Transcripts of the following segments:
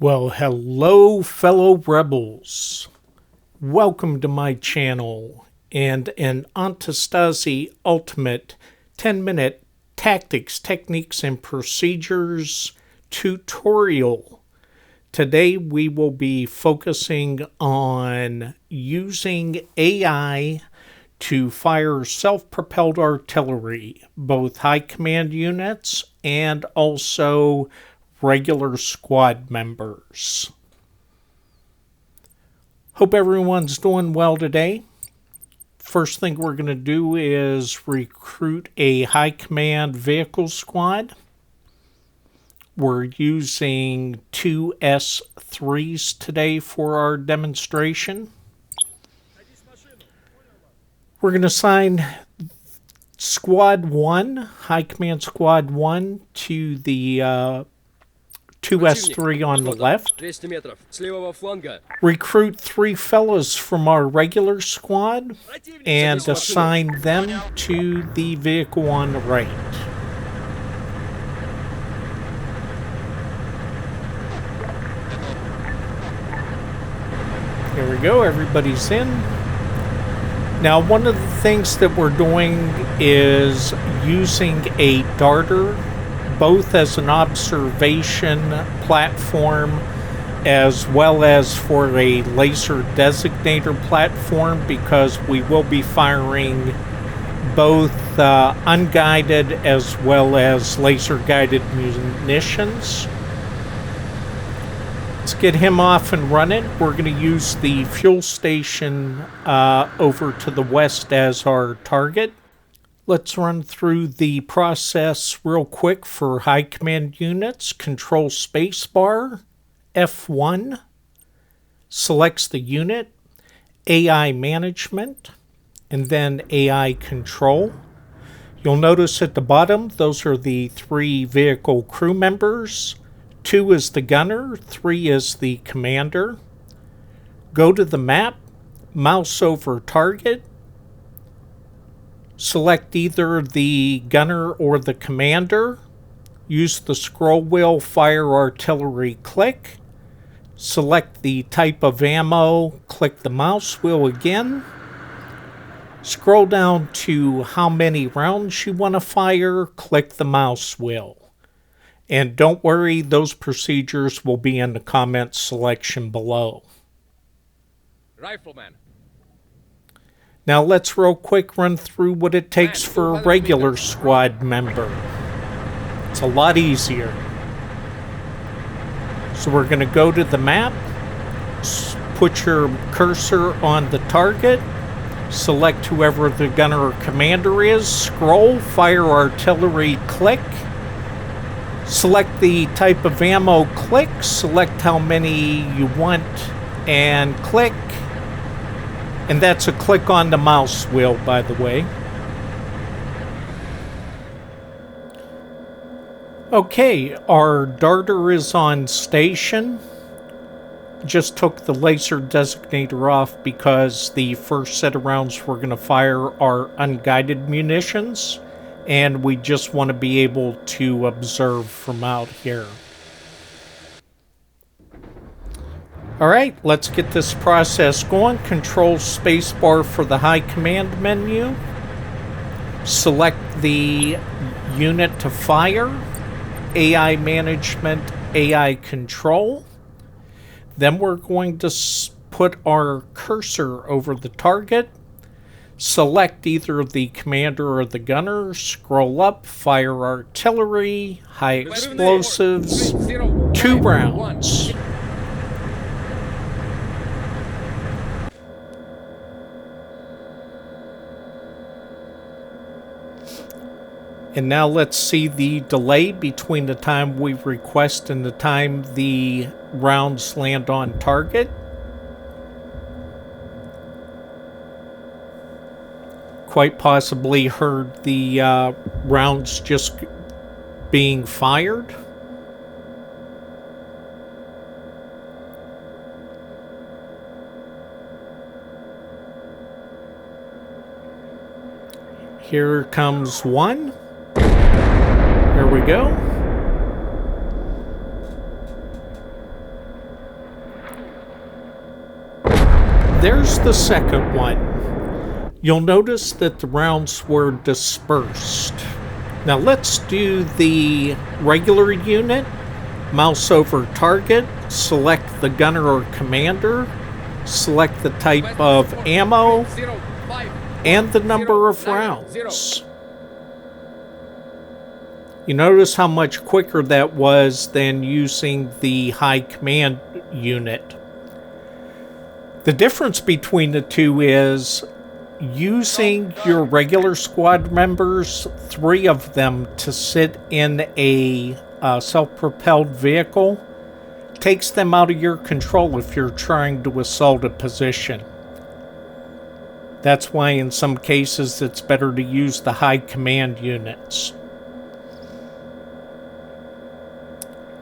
Well, hello, fellow rebels. Welcome to my channel and an Antistasi Ultimate 10-minute tactics, techniques, and procedures tutorial. Today we will be focusing on using AI to fire self-propelled artillery, both high command units and also regular squad members. Hope everyone's doing well today. First thing we're going to do is recruit a high command vehicle squad. We're using 2 S3s today for our demonstration. We're going to assign Squad 1, High Command Squad 1, to the 2S3 on the left. Recruit 3 fellas from our regular squad and assign them to the vehicle on the right. There we go, everybody's in. Now, one of the things that we're doing is using a darter both as an observation platform as well as for a laser designator platform, because we will be firing both unguided as well as laser guided munitions. Let's get him off and running. We're going to use the fuel station over to the west as our target. Let's run through the process real quick for high command units. Ctrl Space bar, F1 selects the unit, AI management, and then AI control. You'll notice at the bottom, those are the 3 vehicle crew members. 2 is the gunner, 3 is the commander. Go to the map, mouse over target. Select either the gunner or the commander. Use the scroll wheel, fire artillery, click. Select the type of ammo, click the mouse wheel again. Scroll down to how many rounds you want to fire, click the mouse wheel. And don't worry, those procedures will be in the comment selection below. Rifleman. Now let's real quick run through what it takes for a regular squad member. It's a lot easier. So we're going to go to the map, put your cursor on the target, select whoever the gunner or commander is, scroll, fire artillery, click. Select the type of ammo, click, select how many you want, and click. And that's a click on the mouse wheel, by the way. Okay, our darter is on station. Just took the laser designator off because the first set of rounds we're going to fire are unguided munitions, and we just want to be able to observe from out here. Alright, let's get this process going. Control Space bar for the high command menu. Select the unit to fire. AI management, AI control. Then we're going to put our cursor over the target. Select either the commander or the gunner. Scroll up, fire artillery, high explosives, 2 rounds. And now let's see the delay between the time we request and the time the rounds land on target. Quite possibly heard the rounds just being fired. Here comes one. There we go. There's the second one. You'll notice that the rounds were dispersed. Now let's do the regular unit. Mouse over target, select the gunner or commander, select the type of ammo, and the number of rounds. You notice how much quicker that was than using the high command unit. The difference between the two is using your regular squad members, 3 of them, to sit in a self-propelled vehicle takes them out of your control if you're trying to assault a position. That's why in some cases it's better to use the high command units.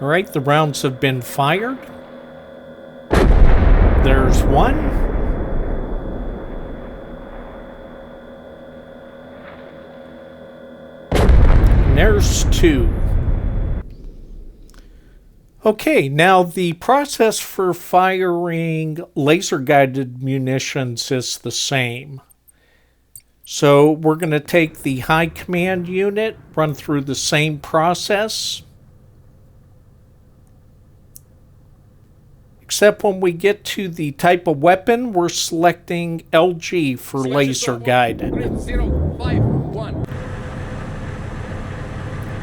Alright, the rounds have been fired. There's one. And there's 2. Okay, now the process for firing laser-guided munitions is the same. So we're going to take the high command unit, run through the same process. Except when we get to the type of weapon, we're selecting LG for laser-guided.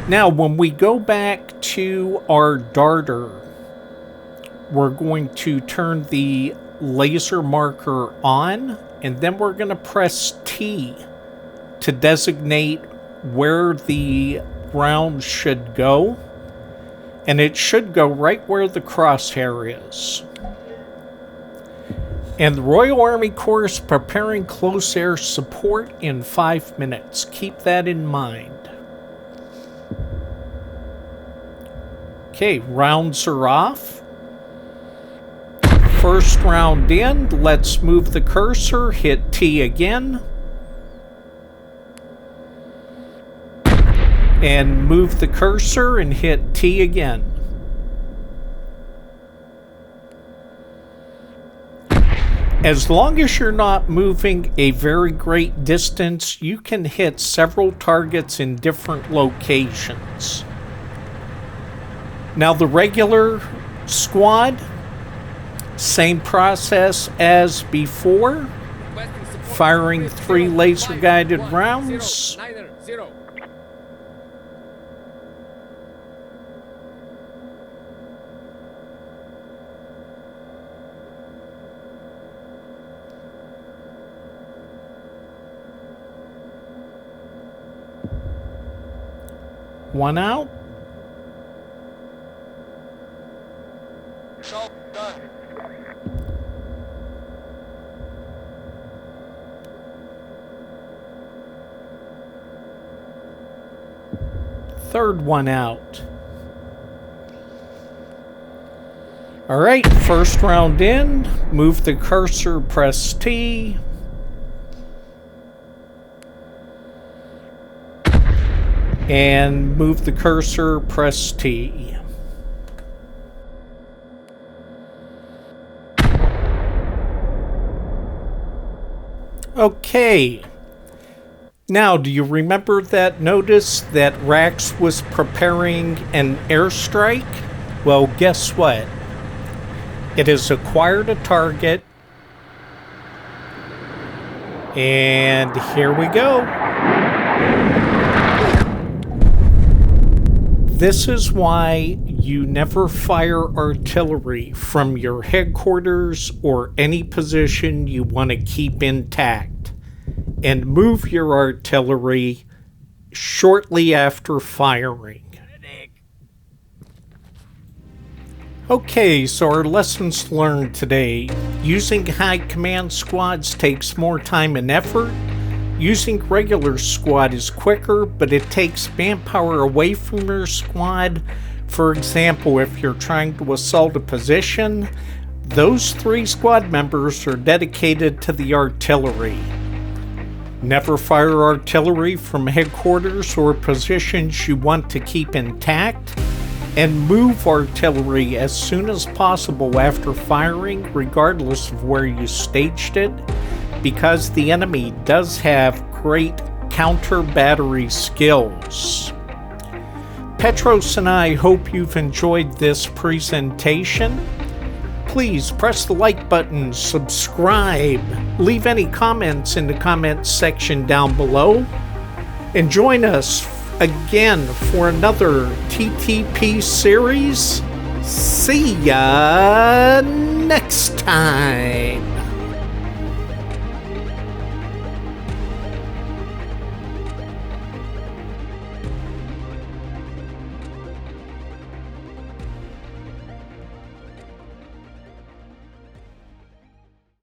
Now, when we go back to our darter, we're going to turn the laser marker on, and then we're going to press T to designate where the round should go. And it should go right where the crosshair is. And the Royal Army Corps is preparing close air support in 5 minutes. Keep that in mind. Okay, rounds are off. First round in. Let's move the cursor. Hit T again. And move the cursor and hit T again. As long as you're not moving a very great distance, you can hit several targets in different locations. Now the regular squad, same process as before, firing 3 laser-guided rounds. One out. Done. Third one out. All right, first round in. Move the cursor, press T. And move the cursor, press T. Okay. Now, do you remember that notice that Rax was preparing an airstrike? Well, guess what? It has acquired a target. And here we go. This is why you never fire artillery from your headquarters or any position you want to keep intact, and move your artillery shortly after firing. Okay, so our lessons learned today. Using high command squads takes more time and effort. Using regular squad is quicker, but it takes manpower away from your squad. For example, if you're trying to assault a position, those 3 squad members are dedicated to the artillery. Never fire artillery from headquarters or positions you want to keep intact. and move artillery as soon as possible after firing, regardless of where you staged it, because the enemy does have great counter battery skills. Petros and I hope you've enjoyed this presentation. Please press the like button, subscribe, leave any comments in the comments section down below, and join us again for another TTP series. See ya next time.